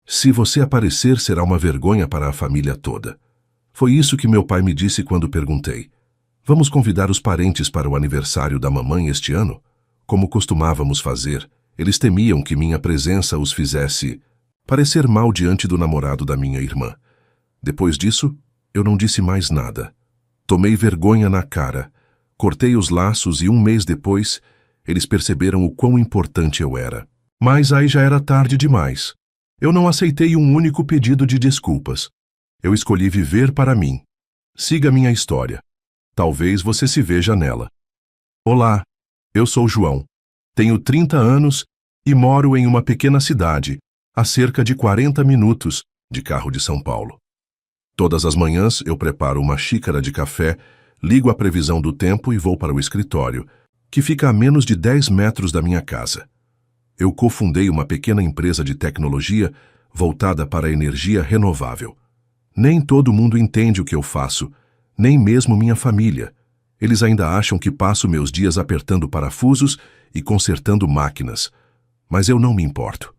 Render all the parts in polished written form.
Se você aparecer, será uma vergonha para a família toda. Foi isso que meu pai me disse quando perguntei: vamos convidar os parentes para o aniversário da mamãe este ano? Como costumávamos fazer, eles temiam que minha presença os fizesse parecer mal diante do namorado da minha irmã. Depois disso, eu não disse mais nada. Tomei vergonha na cara, cortei os laços e 1 mês depois, eles perceberam o quão importante eu era. Mas aí já era tarde demais. Eu não aceitei um único pedido de desculpas. Eu escolhi viver para mim. Siga minha história. Talvez você se veja nela. Olá, eu sou João. Tenho 30 anos e moro em uma pequena cidade, a cerca de 40 minutos de carro de São Paulo. Todas as manhãs eu preparo uma xícara de café, ligo a previsão do tempo e vou para o escritório, que fica a menos de 10 metros da minha casa. Eu cofundei uma pequena empresa de tecnologia voltada para a energia renovável. Nem todo mundo entende o que eu faço, nem mesmo minha família. Eles ainda acham que passo meus dias apertando parafusos e consertando máquinas. Mas eu não me importo.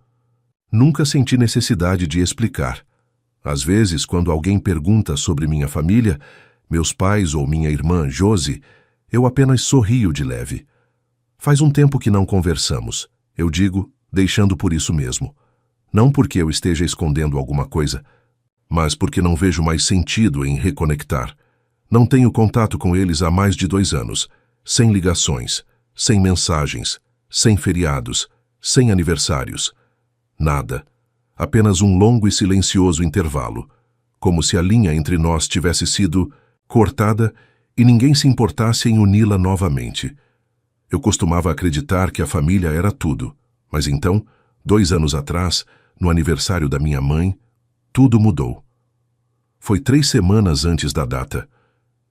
Nunca senti necessidade de explicar. Às vezes, quando alguém pergunta sobre minha família, meus pais ou minha irmã Josi, eu apenas sorrio de leve. Faz um tempo que não conversamos, eu digo, deixando por isso mesmo. Não porque eu esteja escondendo alguma coisa, mas porque não vejo mais sentido em reconectar. Não tenho contato com eles há mais de 2 anos, sem ligações, sem mensagens, sem feriados, sem aniversários. Nada. Apenas um longo e silencioso intervalo, como se a linha entre nós tivesse sido cortada e ninguém se importasse em uni-la novamente. Eu costumava acreditar que a família era tudo, mas então, 2 anos atrás, no aniversário da minha mãe, tudo mudou. Foi 3 semanas antes da data.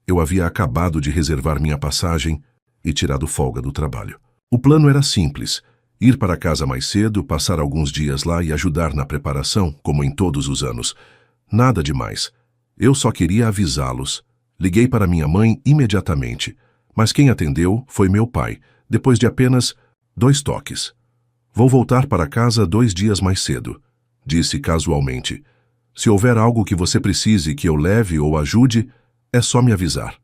Eu havia acabado de reservar minha passagem e tirado folga do trabalho. O plano era simples: ir para casa mais cedo, passar alguns dias lá e ajudar na preparação, como em todos os anos. Nada demais. Eu só queria avisá-los. Liguei para minha mãe imediatamente, mas quem atendeu foi meu pai, depois de apenas 2 toques. Vou voltar para casa 2 dias mais cedo, disse casualmente. Se houver algo que você precise que eu leve ou ajude, é só me avisar.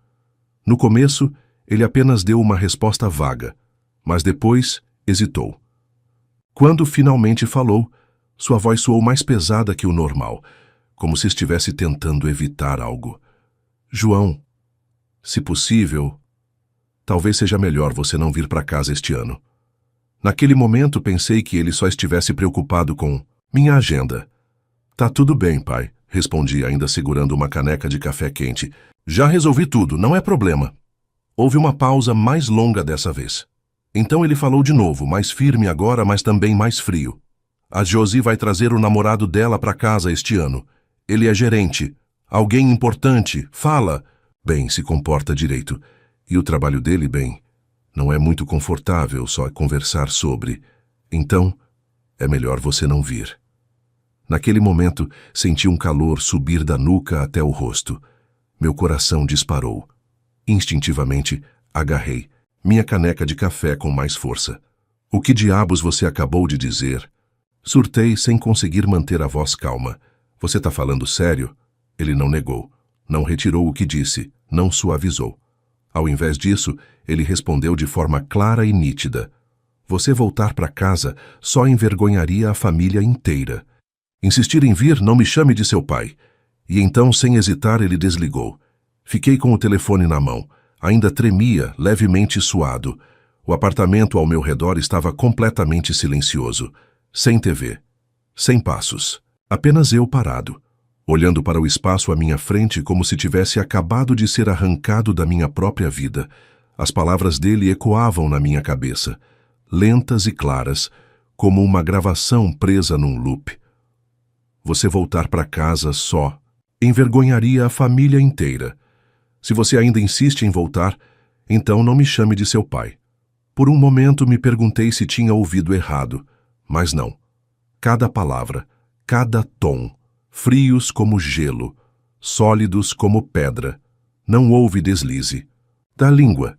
No começo, ele apenas deu uma resposta vaga, mas depois hesitou. Quando finalmente falou, sua voz soou mais pesada que o normal, como se estivesse tentando evitar algo. João, se possível, talvez seja melhor você não vir para casa este ano. Naquele momento pensei que ele só estivesse preocupado com minha agenda. Tá tudo bem, pai, respondi ainda segurando uma caneca de café quente. Já resolvi tudo, não é problema. Houve uma pausa mais longa dessa vez. Então ele falou de novo, mais firme agora, mas também mais frio. A Josi vai trazer o namorado dela para casa este ano. Ele é gerente. Alguém importante. Fala. Bem, se comporta direito. E o trabalho dele, bem, não é muito confortável só conversar sobre. Então, é melhor você não vir. Naquele momento, senti um calor subir da nuca até o rosto. Meu coração disparou. Instintivamente, agarrei minha caneca de café com mais força. O que diabos você acabou de dizer? Surtei sem conseguir manter a voz calma. Você tá falando sério? Ele não negou. Não retirou o que disse. Não suavizou. Ao invés disso, ele respondeu de forma clara e nítida. Você voltar para casa só envergonharia a família inteira. Insistir em vir, não me chame de seu pai. E então, sem hesitar, ele desligou. Fiquei com o telefone na mão. Ainda tremia, levemente suado. O apartamento ao meu redor estava completamente silencioso. Sem TV. Sem passos. Apenas eu parado, olhando para o espaço à minha frente como se tivesse acabado de ser arrancado da minha própria vida. As palavras dele ecoavam na minha cabeça, lentas e claras, como uma gravação presa num loop. Você voltar para casa só envergonharia a família inteira. Se você ainda insiste em voltar, então não me chame de seu pai. Por um momento me perguntei se tinha ouvido errado, mas não. Cada palavra, cada tom, frios como gelo, sólidos como pedra. Não houve deslize. Da língua.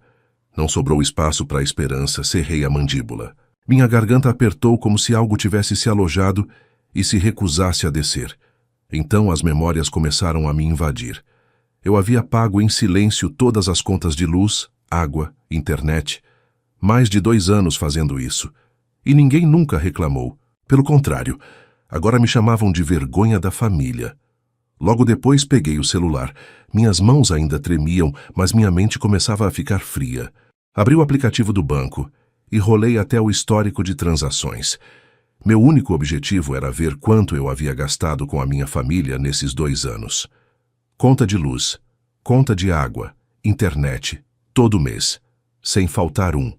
Não sobrou espaço para a esperança, cerrei a mandíbula. Minha garganta apertou como se algo tivesse se alojado e se recusasse a descer. Então as memórias começaram a me invadir. Eu havia pago em silêncio todas as contas de luz, água, internet. Mais de 2 anos fazendo isso. E ninguém nunca reclamou. Pelo contrário, agora me chamavam de vergonha da família. Logo depois peguei o celular. Minhas mãos ainda tremiam, mas minha mente começava a ficar fria. Abri o aplicativo do banco e rolei até o histórico de transações. Meu único objetivo era ver quanto eu havia gastado com a minha família nesses 2 anos. Conta de luz, conta de água, internet, todo mês, sem faltar um.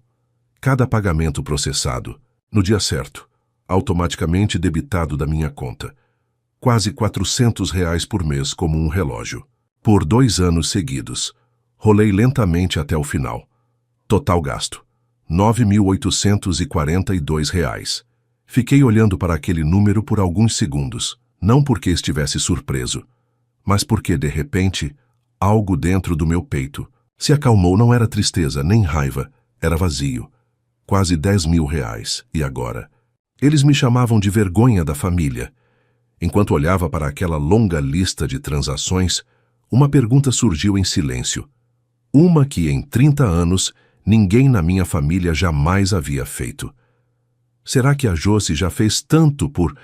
Cada pagamento processado, no dia certo, automaticamente debitado da minha conta. Quase R$ 400 por mês como um relógio. Por 2 anos seguidos. Rolei lentamente até o final. Total gasto: R$ 9.842. Fiquei olhando para aquele número por alguns segundos, não porque estivesse surpreso, mas porque, de repente, algo dentro do meu peito se acalmou. Não era tristeza nem raiva, era vazio. Quase R$ 10.000. E agora? Eles me chamavam de vergonha da família. Enquanto olhava para aquela longa lista de transações, uma pergunta surgiu em silêncio. Uma que em 30 anos ninguém na minha família jamais havia feito. Será que a Josi já fez tanto por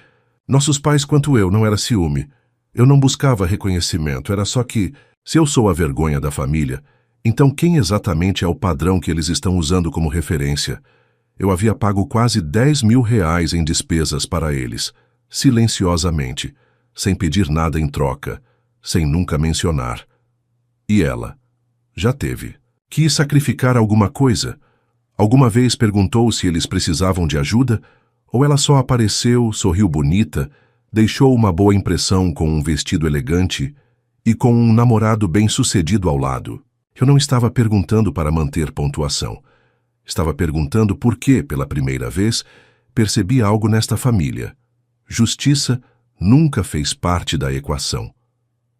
nossos pais quanto eu? Não era ciúme. Eu não buscava reconhecimento, era só que, se eu sou a vergonha da família, então quem exatamente é o padrão que eles estão usando como referência? Eu havia pago quase R$ 10.000 em despesas para eles, silenciosamente, sem pedir nada em troca, sem nunca mencionar. E ela? Já teve. Quis sacrificar alguma coisa? Alguma vez perguntou se eles precisavam de ajuda? Ou ela só apareceu, sorriu bonita, deixou uma boa impressão com um vestido elegante e com um namorado bem-sucedido ao lado? Eu não estava perguntando para manter pontuação. Estava perguntando por que, pela primeira vez, percebi algo nesta família. Justiça nunca fez parte da equação.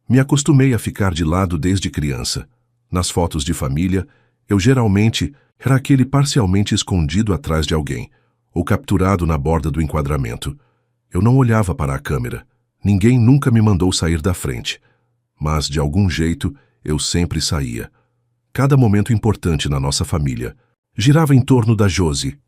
Me acostumei a ficar de lado desde criança. Nas fotos de família, eu geralmente era aquele parcialmente escondido atrás de alguém, ou capturado na borda do enquadramento. Eu não olhava para a câmera. Ninguém nunca me mandou sair da frente. Mas, de algum jeito, eu sempre saía. Cada momento importante na nossa família girava em torno da Josi,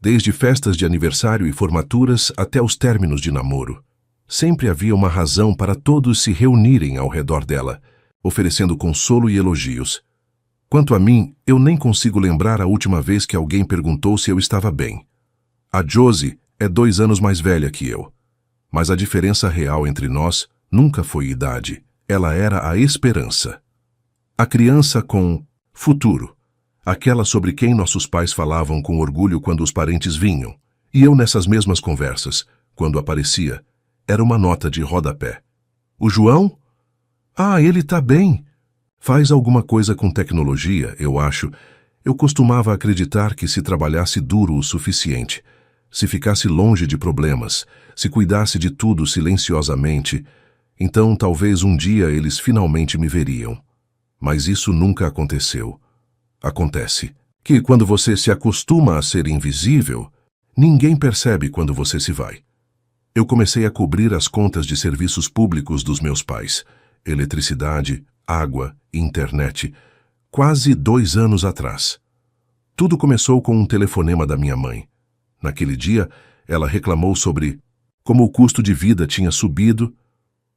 desde festas de aniversário e formaturas até os términos de namoro. Sempre havia uma razão para todos se reunirem ao redor dela, oferecendo consolo e elogios. Quanto a mim, eu nem consigo lembrar a última vez que alguém perguntou se eu estava bem. A Josi é 2 anos mais velha que eu. Mas a diferença real entre nós nunca foi idade. Ela era a esperança. A criança com futuro. Aquela sobre quem nossos pais falavam com orgulho quando os parentes vinham. E eu nessas mesmas conversas, quando aparecia, era uma nota de rodapé. O João? Ah, ele tá bem. Faz alguma coisa com tecnologia, eu acho. Eu costumava acreditar que se trabalhasse duro o suficiente, se ficasse longe de problemas, se cuidasse de tudo silenciosamente, então talvez um dia eles finalmente me veriam. Mas isso nunca aconteceu. Acontece que quando você se acostuma a ser invisível, ninguém percebe quando você se vai. Eu comecei a cobrir as contas de serviços públicos dos meus pais, eletricidade, água, internet, quase 2 anos atrás. Tudo começou com um telefonema da minha mãe. Naquele dia, ela reclamou sobre como o custo de vida tinha subido,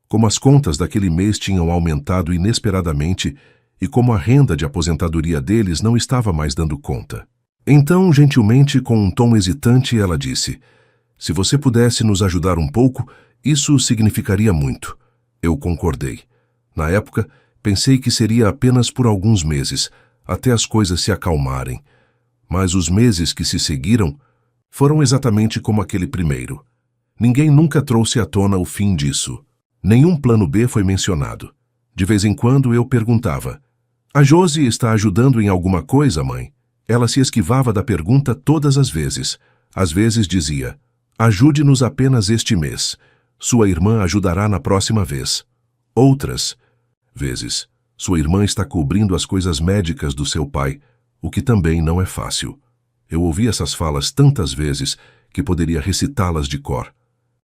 como as contas daquele mês tinham aumentado inesperadamente e como a renda de aposentadoria deles não estava mais dando conta. Então, gentilmente, com um tom hesitante, ela disse: "Se você pudesse nos ajudar um pouco, isso significaria muito." Eu concordei. Na época, pensei que seria apenas por alguns meses, até as coisas se acalmarem. Mas os meses que se seguiram foram exatamente como aquele primeiro. Ninguém nunca trouxe à tona o fim disso. Nenhum plano B foi mencionado. De vez em quando eu perguntava: "A Josi está ajudando em alguma coisa, mãe?" Ela se esquivava da pergunta todas as vezes. Às vezes dizia: "Ajude-nos apenas este mês. Sua irmã ajudará na próxima vez." Outras vezes, sua irmã está cobrindo as coisas médicas do seu pai, o que também não é fácil. Eu ouvi essas falas tantas vezes que poderia recitá-las de cor.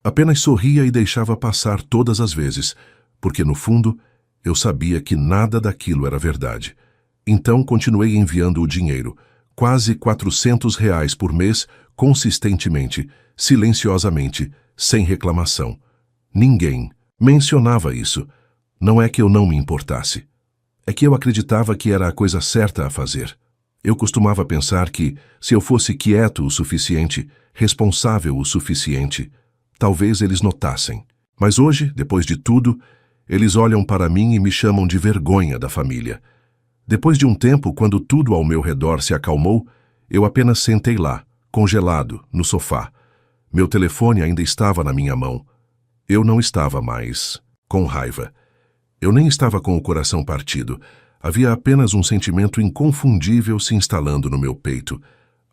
Apenas sorria e deixava passar todas as vezes, porque no fundo eu sabia que nada daquilo era verdade. Então continuei enviando o dinheiro, quase R$ 400 por mês, consistentemente, silenciosamente, sem reclamação. Ninguém mencionava isso. Não é que eu não me importasse. É que eu acreditava que era a coisa certa a fazer. Eu costumava pensar que, se eu fosse quieto o suficiente, responsável o suficiente, talvez eles notassem. Mas hoje, depois de tudo, eles olham para mim e me chamam de vergonha da família. Depois de um tempo, quando tudo ao meu redor se acalmou, eu apenas sentei lá, congelado, no sofá. Meu telefone ainda estava na minha mão. Eu não estava mais com raiva. Eu nem estava com o coração partido. Havia apenas um sentimento inconfundível se instalando no meu peito.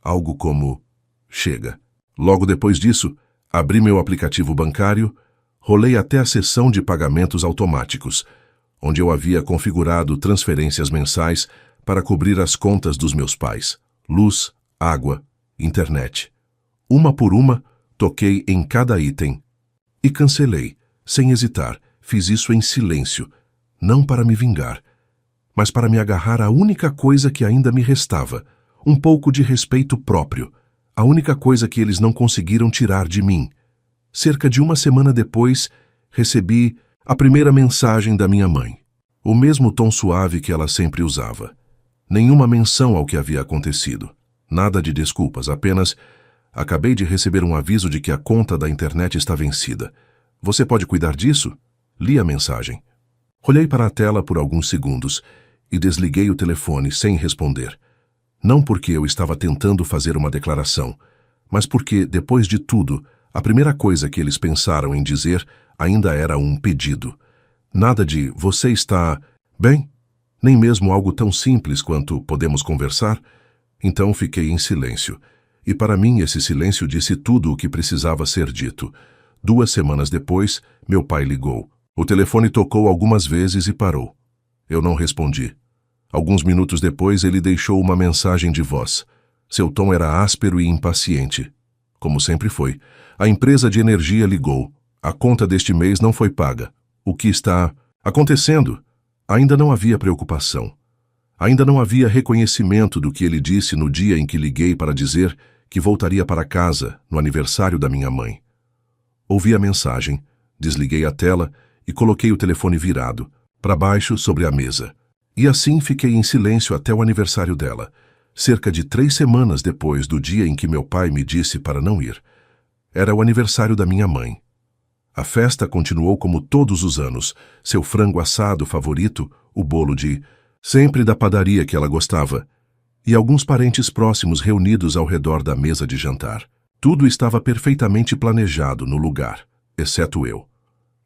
Algo como: chega. Logo depois disso, abri meu aplicativo bancário, rolei até a seção de pagamentos automáticos, onde eu havia configurado transferências mensais para cobrir as contas dos meus pais: luz, água, internet. Uma por uma, toquei em cada item e cancelei, sem hesitar. Fiz isso em silêncio, não para me vingar, mas para me agarrar à única coisa que ainda me restava, um pouco de respeito próprio, a única coisa que eles não conseguiram tirar de mim. Cerca de uma semana depois, recebi a primeira mensagem da minha mãe. O mesmo tom suave que ela sempre usava. Nenhuma menção ao que havia acontecido. Nada de desculpas, apenas: acabei de receber um aviso de que a conta da internet está vencida. Você pode cuidar disso? Li a mensagem. Olhei para a tela por alguns segundos e desliguei o telefone sem responder. Não porque eu estava tentando fazer uma declaração, mas porque, depois de tudo, a primeira coisa que eles pensaram em dizer ainda era um pedido. Nada de "você está bem?", nem mesmo algo tão simples quanto "podemos conversar?". Então fiquei em silêncio. E para mim esse silêncio disse tudo o que precisava ser dito. 2 semanas depois, meu pai ligou. O telefone tocou algumas vezes e parou. Eu não respondi. Alguns minutos depois ele deixou uma mensagem de voz. Seu tom era áspero e impaciente. Como sempre foi. A empresa de energia ligou. A conta deste mês não foi paga. O que está acontecendo? Ainda não havia preocupação. Ainda não havia reconhecimento do que ele disse no dia em que liguei para dizer que voltaria para casa no aniversário da minha mãe. Ouvi a mensagem, desliguei a tela e coloquei o telefone virado, para baixo sobre a mesa. E assim fiquei em silêncio até o aniversário dela, cerca de 3 semanas depois do dia em que meu pai me disse para não ir. Era o aniversário da minha mãe. A festa continuou como todos os anos, seu frango assado favorito, o bolo sempre da padaria que ela gostava, e alguns parentes próximos reunidos ao redor da mesa de jantar. Tudo estava perfeitamente planejado no lugar, exceto eu.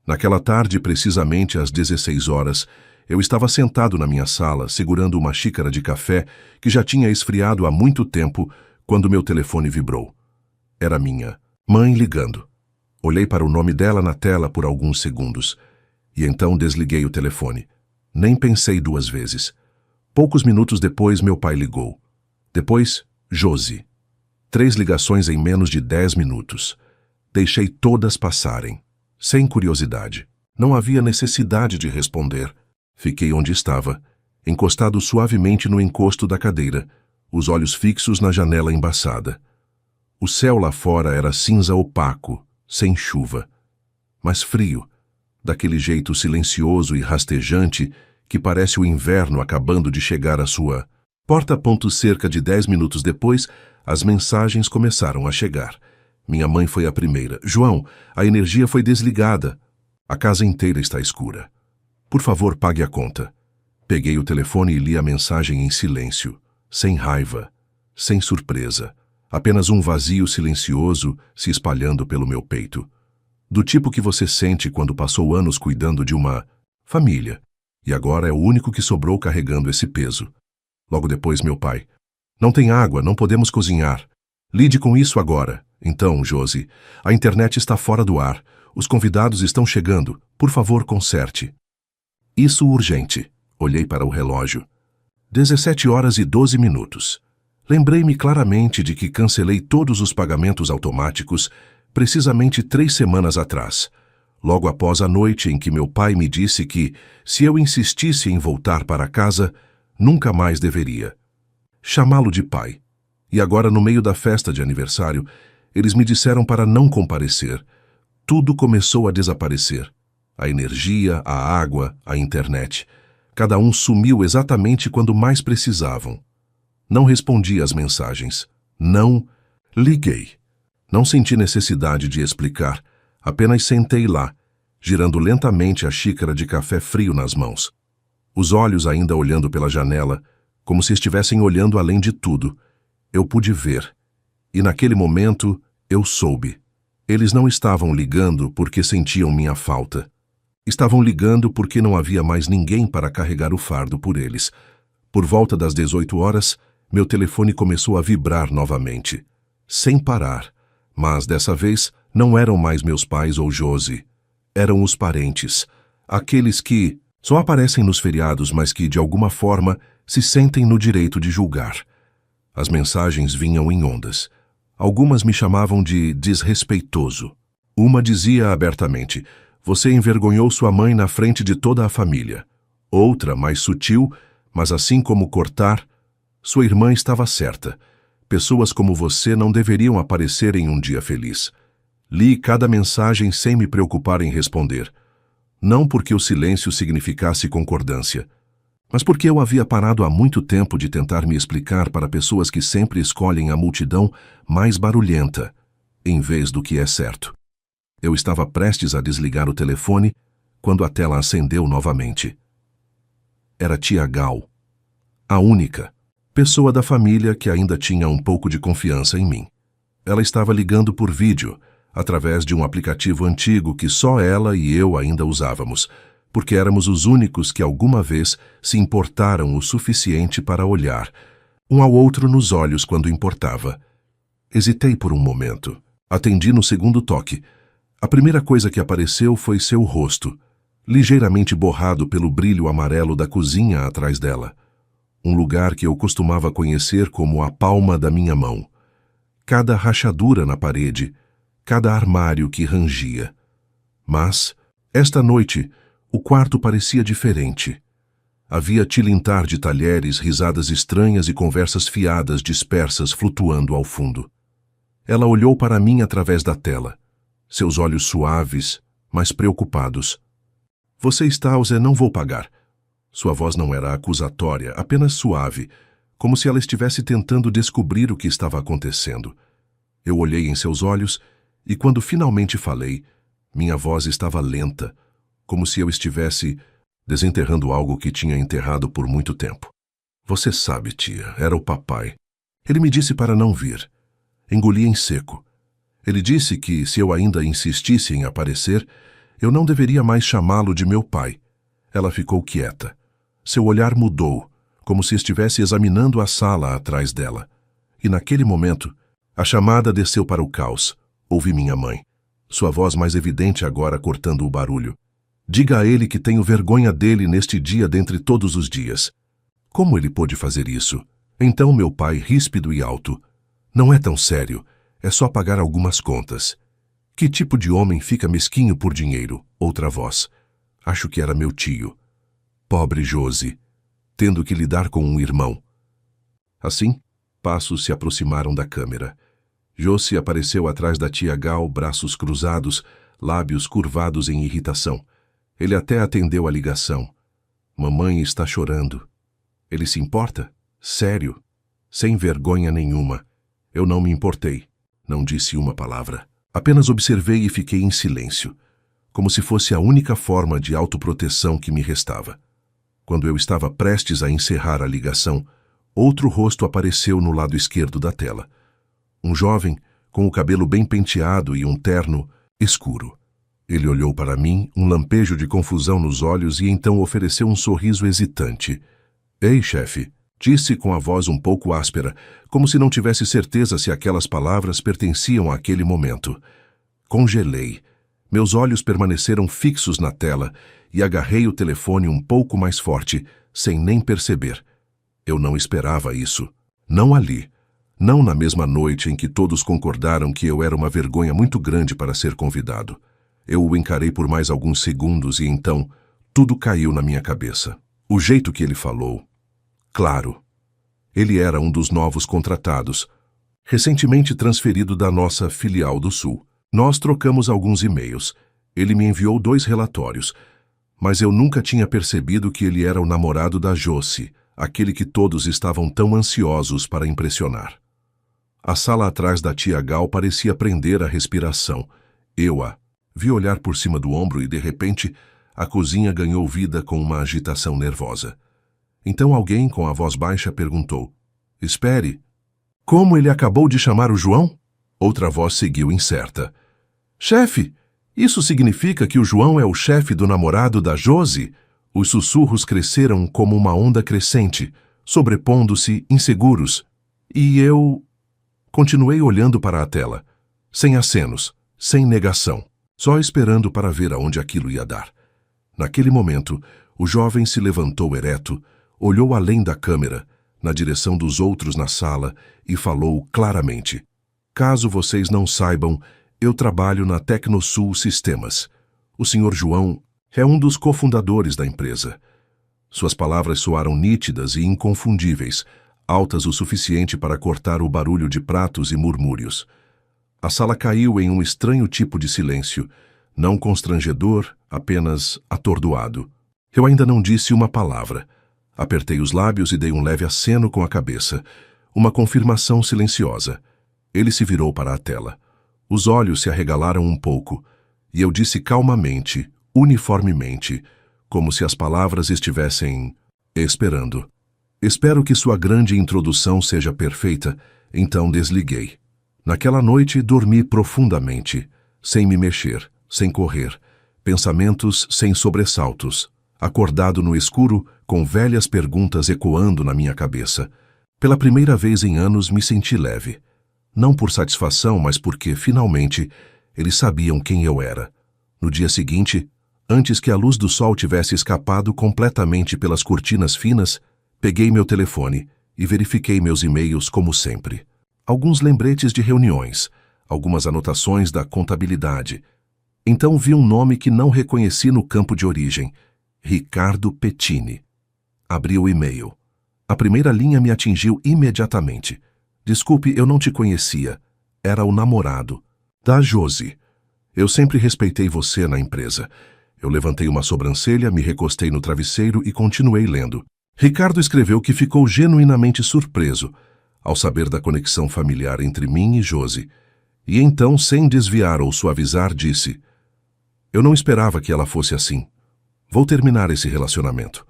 Naquela tarde, precisamente às 16 horas, eu estava sentado na minha sala, segurando uma xícara de café que já tinha esfriado há muito tempo, quando meu telefone vibrou. Era minha mãe ligando. Olhei para o nome dela na tela por alguns segundos, e então desliguei o telefone. Nem pensei 2 vezes. Poucos minutos depois, meu pai ligou. Depois, Josi. 3 ligações em menos de 10 minutos. Deixei todas passarem, sem curiosidade. Não havia necessidade de responder. Fiquei onde estava, encostado suavemente no encosto da cadeira, os olhos fixos na janela embaçada. O céu lá fora era cinza opaco, sem chuva, mas frio, daquele jeito silencioso e rastejante que parece o inverno acabando de chegar à sua porta. Cerca de 10 minutos depois, as mensagens começaram a chegar. Minha mãe foi a primeira. João, a energia foi desligada. A casa inteira está escura. Por favor, pague a conta. Peguei o telefone e li a mensagem em silêncio, sem raiva, sem surpresa. Apenas um vazio silencioso se espalhando pelo meu peito. Do tipo que você sente quando passou anos cuidando de uma família, e agora é o único que sobrou carregando esse peso. Logo depois, meu pai. Não tem água, não podemos cozinhar. Lide com isso agora. Então, Josi, a internet está fora do ar. Os convidados estão chegando. Por favor, conserte. Isso urgente. Olhei para o relógio. 17h12. Lembrei-me claramente de que cancelei todos os pagamentos automáticos, precisamente 3 semanas atrás, logo após a noite em que meu pai me disse que, se eu insistisse em voltar para casa, nunca mais deveria chamá-lo de pai. E agora, no meio da festa de aniversário, eles me disseram para não comparecer. Tudo começou a desaparecer. A energia, a água, a internet. Cada um sumiu exatamente quando mais precisavam. Não respondi às mensagens. Não liguei. Não senti necessidade de explicar. Apenas sentei lá, girando lentamente a xícara de café frio nas mãos. Os olhos ainda olhando pela janela, como se estivessem olhando além de tudo. Eu pude ver. E naquele momento, eu soube. Eles não estavam ligando porque sentiam minha falta. Estavam ligando porque não havia mais ninguém para carregar o fardo por eles. Por volta das 18 horas, meu telefone começou a vibrar novamente. Sem parar. Mas, dessa vez, não eram mais meus pais ou Josi. Eram os parentes. Aqueles que só aparecem nos feriados, mas que, de alguma forma, se sentem no direito de julgar. As mensagens vinham em ondas. Algumas me chamavam de desrespeitoso. Uma dizia abertamente: "Você envergonhou sua mãe na frente de toda a família." Outra, mais sutil, mas assim como cortar: "Sua irmã estava certa. Pessoas como você não deveriam aparecer em um dia feliz." Li cada mensagem sem me preocupar em responder. Não porque o silêncio significasse concordância, mas porque eu havia parado há muito tempo de tentar me explicar para pessoas que sempre escolhem a multidão mais barulhenta, em vez do que é certo. Eu estava prestes a desligar o telefone quando a tela acendeu novamente. Era tia Gal, a única pessoa da família que ainda tinha um pouco de confiança em mim. Ela estava ligando por vídeo, através de um aplicativo antigo que só ela e eu ainda usávamos, porque éramos os únicos que alguma vez se importaram o suficiente para olhar um ao outro nos olhos quando importava. Hesitei por um momento. Atendi no segundo toque. A primeira coisa que apareceu foi seu rosto, ligeiramente borrado pelo brilho amarelo da cozinha atrás dela. Um lugar que eu costumava conhecer como a palma da minha mão. Cada rachadura na parede, cada armário que rangia. Mas, esta noite, o quarto parecia diferente. Havia tilintar de talheres, risadas estranhas e conversas fiadas dispersas flutuando ao fundo. Ela olhou para mim através da tela, seus olhos suaves, mas preocupados. "Você está, Zé, não vou pagar." Sua voz não era acusatória, apenas suave, como se ela estivesse tentando descobrir o que estava acontecendo. Eu olhei em seus olhos e, quando finalmente falei, minha voz estava lenta, como se eu estivesse desenterrando algo que tinha enterrado por muito tempo. "Você sabe, tia, era o papai. Ele me disse para não vir." Engoli em seco. Ele disse que, se eu ainda insistisse em aparecer, eu não deveria mais chamá-lo de meu pai. Ela ficou quieta. Seu olhar mudou, como se estivesse examinando a sala atrás dela. E naquele momento, a chamada desceu para o caos. Ouvi minha mãe. Sua voz mais evidente agora cortando o barulho. "Diga a ele que tenho vergonha dele neste dia dentre todos os dias." Como ele pôde fazer isso? Então meu pai, ríspido e alto: "Não é tão sério. É só pagar algumas contas." "Que tipo de homem fica mesquinho por dinheiro?" Outra voz. Acho que era meu tio. Pobre Josi, tendo que lidar com um irmão. Assim, passos se aproximaram da câmera. Josi apareceu atrás da tia Gal, braços cruzados, lábios curvados em irritação. Ele até atendeu a ligação. "Mamãe está chorando." Ele se importa? Sério? Sem vergonha nenhuma. Eu não me importei. Não disse uma palavra. Apenas observei e fiquei em silêncio, como se fosse a única forma de autoproteção que me restava. Quando eu estava prestes a encerrar a ligação, outro rosto apareceu no lado esquerdo da tela. Um jovem, com o cabelo bem penteado e um terno escuro. Ele olhou para mim, um lampejo de confusão nos olhos, e então ofereceu um sorriso hesitante. "Ei, chefe", disse com a voz um pouco áspera, como se não tivesse certeza se aquelas palavras pertenciam àquele momento. Congelei. Meus olhos permaneceram fixos na tela e agarrei o telefone um pouco mais forte, sem nem perceber. Eu não esperava isso. Não ali. Não na mesma noite em que todos concordaram que eu era uma vergonha muito grande para ser convidado. Eu o encarei por mais alguns segundos e então tudo caiu na minha cabeça. O jeito que ele falou. Claro. Ele era um dos novos contratados, recentemente transferido da nossa filial do Sul. Nós trocamos alguns e-mails. Ele me enviou 2 relatórios, mas eu nunca tinha percebido que ele era o namorado da Josie, aquele que todos estavam tão ansiosos para impressionar. A sala atrás da tia Gal parecia prender a respiração. Eu a vi olhar por cima do ombro e, de repente, a cozinha ganhou vida com uma agitação nervosa. Então alguém, com a voz baixa, perguntou: "Espere, como ele acabou de chamar o João?" Outra voz seguiu incerta: "Chefe, isso significa que o João é o chefe do namorado da Josie?" Os sussurros cresceram como uma onda crescente, sobrepondo-se, inseguros. E eu continuei olhando para a tela, sem acenos, sem negação, só esperando para ver aonde aquilo ia dar. Naquele momento, o jovem se levantou ereto, olhou além da câmera, na direção dos outros na sala, e falou claramente: "Caso vocês não saibam, eu trabalho na Tecnosul Sistemas. O Sr. João é um dos cofundadores da empresa." Suas palavras soaram nítidas e inconfundíveis, altas o suficiente para cortar o barulho de pratos e murmúrios. A sala caiu em um estranho tipo de silêncio, não constrangedor, apenas atordoado. Eu ainda não disse uma palavra. Apertei os lábios e dei um leve aceno com a cabeça, uma confirmação silenciosa. Ele se virou para a tela. Os olhos se arregalaram um pouco, e eu disse calmamente, uniformemente, como se as palavras estivessem esperando: "Espero que sua grande introdução seja perfeita." Então desliguei. Naquela noite dormi profundamente, sem me mexer, sem correr, pensamentos sem sobressaltos, acordado no escuro, com velhas perguntas ecoando na minha cabeça. Pela primeira vez em anos me senti leve. Não por satisfação, mas porque, finalmente, eles sabiam quem eu era. No dia seguinte, antes que a luz do sol tivesse escapado completamente pelas cortinas finas, peguei meu telefone e verifiquei meus e-mails como sempre. Alguns lembretes de reuniões, algumas anotações da contabilidade. Então vi um nome que não reconheci no campo de origem: Ricardo Pettini. Abri o e-mail. A primeira linha me atingiu imediatamente. "Desculpe, eu não te conhecia. Era o namorado da Josie. Eu sempre respeitei você na empresa." Eu levantei uma sobrancelha, me recostei no travesseiro e continuei lendo. Ricardo escreveu que ficou genuinamente surpreso ao saber da conexão familiar entre mim e Josie. E então, sem desviar ou suavizar, disse: "Eu não esperava que ela fosse assim. Vou terminar esse relacionamento.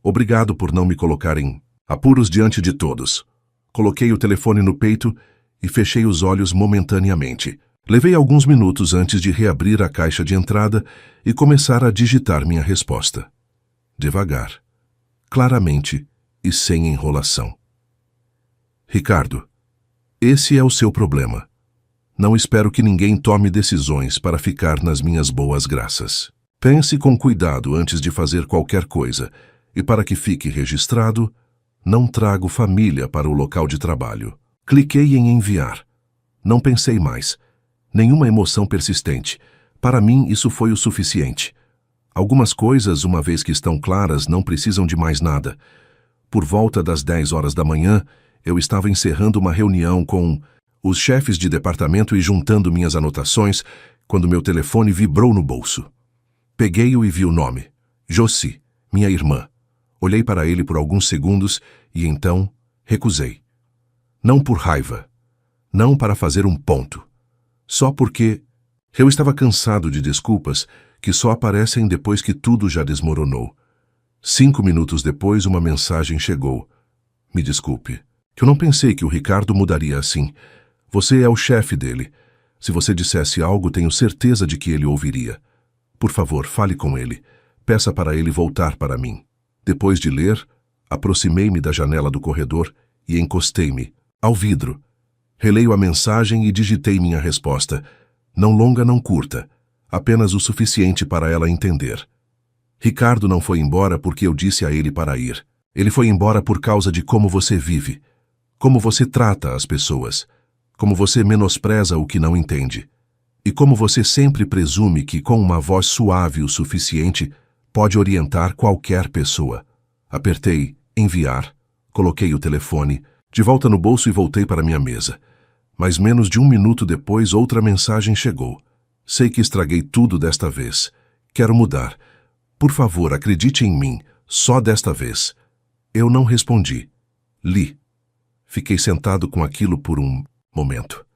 Obrigado por não me colocar em apuros diante de todos." Coloquei o telefone no peito e fechei os olhos momentaneamente. Levei alguns minutos antes de reabrir a caixa de entrada e começar a digitar minha resposta. Devagar, claramente e sem enrolação. "Ricardo, esse é o seu problema. Não espero que ninguém tome decisões para ficar nas minhas boas graças. Pense com cuidado antes de fazer qualquer coisa, e para que fique registrado, não trago família para o local de trabalho." Cliquei em enviar. Não pensei mais. Nenhuma emoção persistente. Para mim, isso foi o suficiente. Algumas coisas, uma vez que estão claras, não precisam de mais nada. Por volta das 10 horas da manhã, eu estava encerrando uma reunião com os chefes de departamento e juntando minhas anotações, quando meu telefone vibrou no bolso. Peguei-o e vi o nome: Josie, minha irmã. Olhei para ele por alguns segundos e então recusei. Não por raiva. Não para fazer um ponto. Só porque eu estava cansado de desculpas que só aparecem depois que tudo já desmoronou. 5 minutos depois, uma mensagem chegou. "Me desculpe. Eu não pensei que o Ricardo mudaria assim. Você é o chefe dele. Se você dissesse algo, tenho certeza de que ele ouviria. Por favor, fale com ele. Peça para ele voltar para mim." Depois de ler, aproximei-me da janela do corredor e encostei-me ao vidro. Releio a mensagem e digitei minha resposta. Não longa, não curta. Apenas o suficiente para ela entender. Ricardo não foi embora porque eu disse a ele para ir. Ele foi embora por causa de como você vive. como você trata as pessoas, como você menospreza o que não entende, e como você sempre presume que com uma voz suave o suficiente pode orientar qualquer pessoa. Apertei enviar, coloquei o telefone de volta no bolso e voltei para minha mesa. Mas menos de 1 minuto depois outra mensagem chegou. Sei que estraguei tudo desta vez. Quero mudar. Por favor, acredite em mim, só desta vez. Eu não respondi. Li. Fiquei sentado com aquilo por um momento.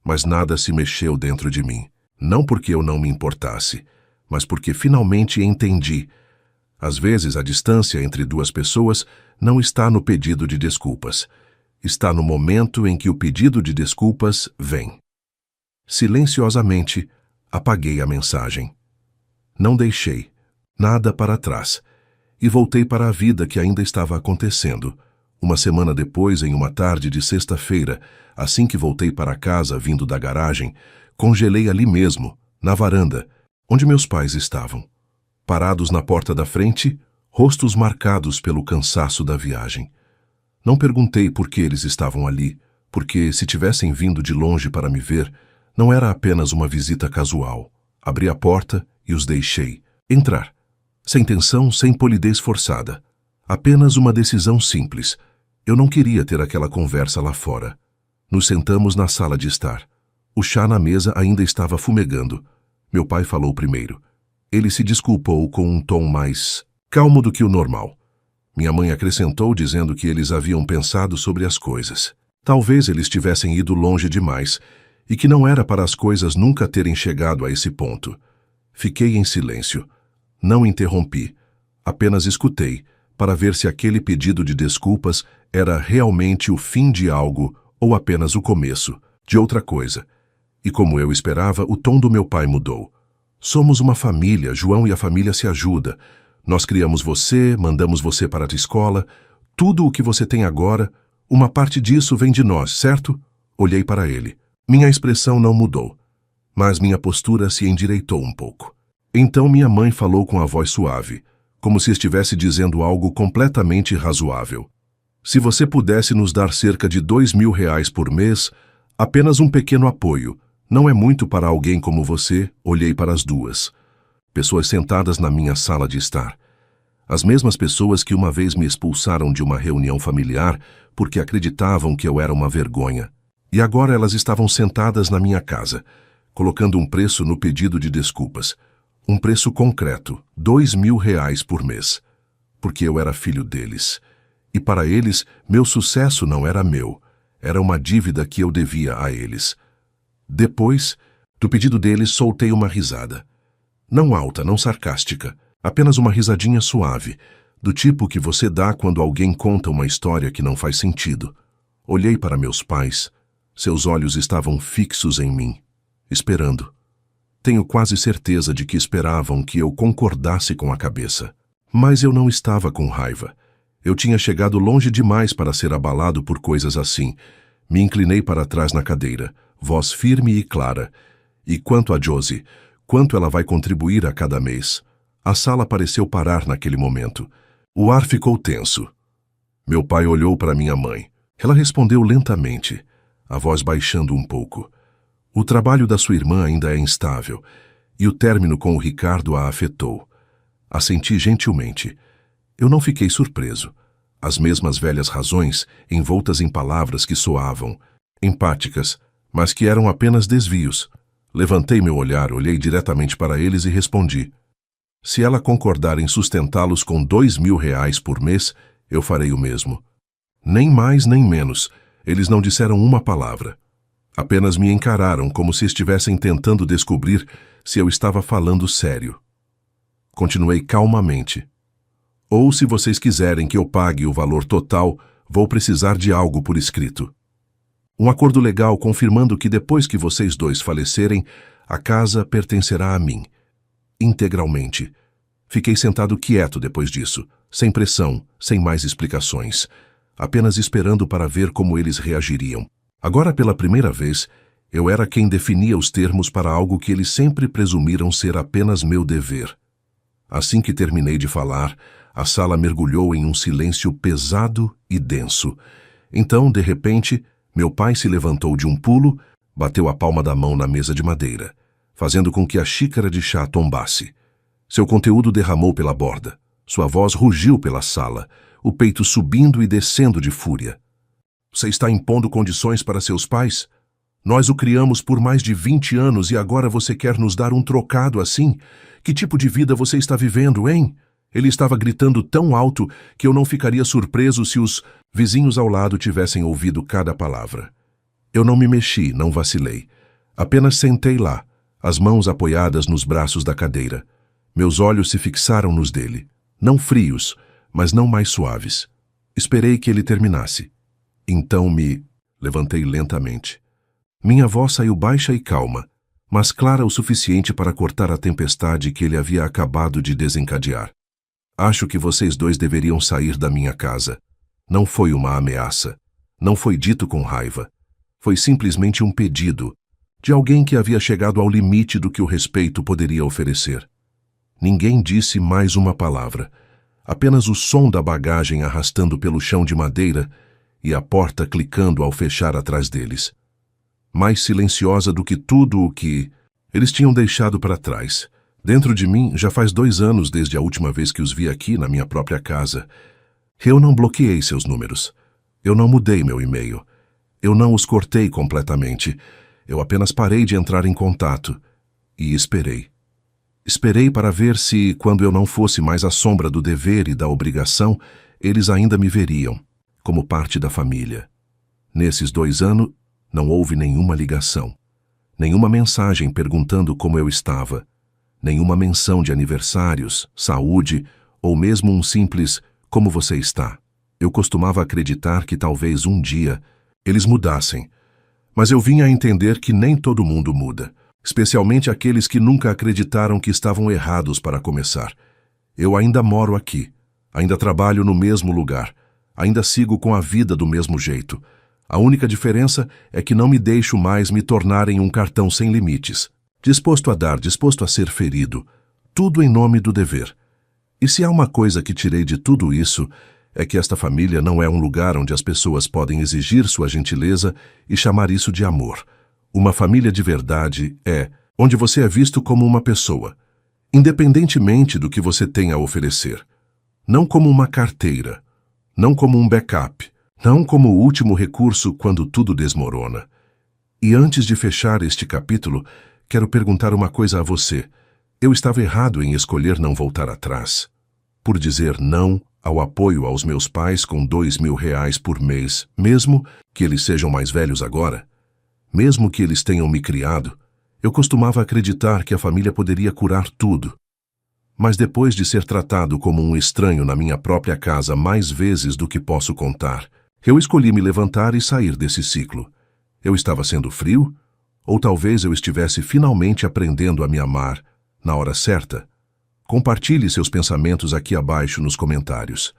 Mas nada se mexeu dentro de mim. Não porque eu não me importasse, mas porque finalmente entendi. Às vezes, a distância entre duas pessoas não está no pedido de desculpas. Está no momento em que o pedido de desculpas vem. Silenciosamente, apaguei a mensagem. Não deixei nada para trás e voltei para a vida que ainda estava acontecendo. Uma semana depois, em uma tarde de sexta-feira, assim que voltei para casa vindo da garagem, congelei ali mesmo, na varanda, onde meus pais estavam. Parados na porta da frente, rostos marcados pelo cansaço da viagem. Não perguntei por que eles estavam ali, porque se tivessem vindo de longe para me ver, não era apenas uma visita casual. Abri a porta e os deixei entrar. Sem tensão, sem polidez forçada. Apenas uma decisão simples. Eu não queria ter aquela conversa lá fora. Nos sentamos na sala de estar. O chá na mesa ainda estava fumegando. Meu pai falou primeiro. Ele se desculpou com um tom mais calmo do que o normal. Minha mãe acrescentou dizendo que eles haviam pensado sobre as coisas. Talvez eles tivessem ido longe demais e que não era para as coisas nunca terem chegado a esse ponto. Fiquei em silêncio. Não interrompi. Apenas escutei para ver se aquele pedido de desculpas era realmente o fim de algo ou apenas o começo de outra coisa. E como eu esperava, o tom do meu pai mudou. Somos uma família, João e a família se ajudam. Nós criamos você, mandamos você para a escola. Tudo o que você tem agora, uma parte disso vem de nós, certo? Olhei para ele. Minha expressão não mudou, mas minha postura se endireitou um pouco. Então minha mãe falou com a voz suave, como se estivesse dizendo algo completamente razoável. Se você pudesse nos dar cerca de R$ 2.000 por mês, apenas um pequeno apoio. Não é muito para alguém como você. Olhei para as duas. Pessoas sentadas na minha sala de estar. As mesmas pessoas que uma vez me expulsaram de uma reunião familiar porque acreditavam que eu era uma vergonha. E agora elas estavam sentadas na minha casa, colocando um preço no pedido de desculpas. Um preço concreto, R$ 2.000 por mês. Porque eu era filho deles. E para eles, meu sucesso não era meu. Era uma dívida que eu devia a eles. Depois do pedido deles, soltei uma risada. Não alta, não sarcástica, apenas uma risadinha suave, do tipo que você dá quando alguém conta uma história que não faz sentido. Olhei para meus pais. Seus olhos estavam fixos em mim, esperando. Tenho quase certeza de que esperavam que eu concordasse com a cabeça. Mas eu não estava com raiva. Eu tinha chegado longe demais para ser abalado por coisas assim. Me inclinei para trás na cadeira, voz firme e clara. E quanto a Josie, quanto ela vai contribuir a cada mês? A sala pareceu parar naquele momento. O ar ficou tenso. Meu pai olhou para minha mãe. Ela respondeu lentamente, a voz baixando um pouco. O trabalho da sua irmã ainda é instável, e o término com o Ricardo a afetou. Assenti gentilmente. Eu não fiquei surpreso. As mesmas velhas razões, envoltas em palavras que soavam, empáticas, mas que eram apenas desvios. Levantei meu olhar, olhei diretamente para eles e respondi. Se ela concordar em sustentá-los com R$ 2.000 por mês, eu farei o mesmo. Nem mais nem menos. Eles não disseram uma palavra. Apenas me encararam como se estivessem tentando descobrir se eu estava falando sério. Continuei calmamente. Ou se vocês quiserem que eu pague o valor total, vou precisar de algo por escrito. Um acordo legal confirmando que depois que vocês dois falecerem, a casa pertencerá a mim. Integralmente. Fiquei sentado quieto depois disso, sem pressão, sem mais explicações, apenas esperando para ver como eles reagiriam. Agora, pela primeira vez, eu era quem definia os termos para algo que eles sempre presumiram ser apenas meu dever. Assim que terminei de falar, a sala mergulhou em um silêncio pesado e denso. Então, de repente, meu pai se levantou de um pulo, bateu a palma da mão na mesa de madeira, fazendo com que a xícara de chá tombasse. Seu conteúdo derramou pela borda. Sua voz rugiu pela sala, o peito subindo e descendo de fúria. Você está impondo condições para seus pais? Nós o criamos por mais de 20 anos e agora você quer nos dar um trocado assim? Que tipo de vida você está vivendo, hein? Ele estava gritando tão alto que eu não ficaria surpreso se os vizinhos ao lado tivessem ouvido cada palavra. Eu não me mexi, não vacilei. Apenas sentei lá, as mãos apoiadas nos braços da cadeira. Meus olhos se fixaram nos dele. Não frios, mas não mais suaves. Esperei que ele terminasse. Então me levantei lentamente. Minha voz saiu baixa e calma, mas clara o suficiente para cortar a tempestade que ele havia acabado de desencadear. Acho que vocês dois deveriam sair da minha casa. Não foi uma ameaça. Não foi dito com raiva. Foi simplesmente um pedido de alguém que havia chegado ao limite do que o respeito poderia oferecer. Ninguém disse mais uma palavra. Apenas o som da bagagem arrastando pelo chão de madeira e a porta clicando ao fechar atrás deles. Mais silenciosa do que tudo o que eles tinham deixado para trás. Dentro de mim, já faz 2 anos desde a última vez que os vi aqui na minha própria casa. Eu não bloqueei seus números. Eu não mudei meu e-mail. Eu não os cortei completamente. Eu apenas parei de entrar em contato. E esperei. Esperei para ver se, quando eu não fosse mais a sombra do dever e da obrigação, eles ainda me veriam, como parte da família. Nesses 2 anos, não houve nenhuma ligação. Nenhuma mensagem perguntando como eu estava. Nenhuma menção de aniversários, saúde, ou mesmo um simples "como você está?". Eu costumava acreditar que talvez um dia eles mudassem, mas eu vinha a entender que nem todo mundo muda, especialmente aqueles que nunca acreditaram que estavam errados para começar. Eu ainda moro aqui, ainda trabalho no mesmo lugar, ainda sigo com a vida do mesmo jeito. A única diferença é que não me deixo mais me tornar em um cartão sem limites. Disposto a dar, disposto a ser ferido. Tudo em nome do dever. E se há uma coisa que tirei de tudo isso, é que esta família não é um lugar onde as pessoas podem exigir sua gentileza e chamar isso de amor. Uma família de verdade é onde você é visto como uma pessoa, independentemente do que você tem a oferecer. Não como uma carteira, não como um backup, não como o último recurso quando tudo desmorona. E antes de fechar este capítulo, quero perguntar uma coisa a você. Eu estava errado em escolher não voltar atrás. Por dizer não ao apoio aos meus pais com R$ 2.000 por mês, mesmo que eles sejam mais velhos agora, mesmo que eles tenham me criado, eu costumava acreditar que a família poderia curar tudo. Mas depois de ser tratado como um estranho na minha própria casa mais vezes do que posso contar, eu escolhi me levantar e sair desse ciclo. Eu estava sendo frio? Ou talvez eu estivesse finalmente aprendendo a me amar na hora certa? Compartilhe seus pensamentos aqui abaixo nos comentários.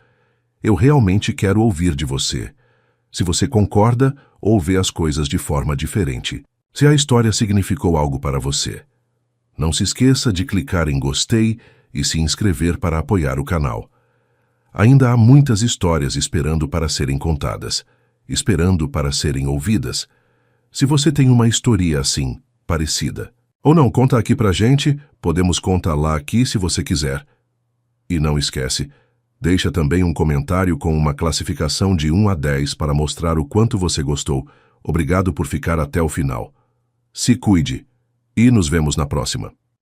Eu realmente quero ouvir de você. Se você concorda ou vê as coisas de forma diferente. Se a história significou algo para você. Não se esqueça de clicar em gostei e se inscrever para apoiar o canal. Ainda há muitas histórias esperando para serem contadas, esperando para serem ouvidas. Se você tem uma história assim, parecida, ou não, conta aqui pra gente, podemos contar lá aqui se você quiser. E não esquece, deixa também um comentário com uma classificação de 1 a 10 para mostrar o quanto você gostou. Obrigado por ficar até o final. Se cuide e nos vemos na próxima.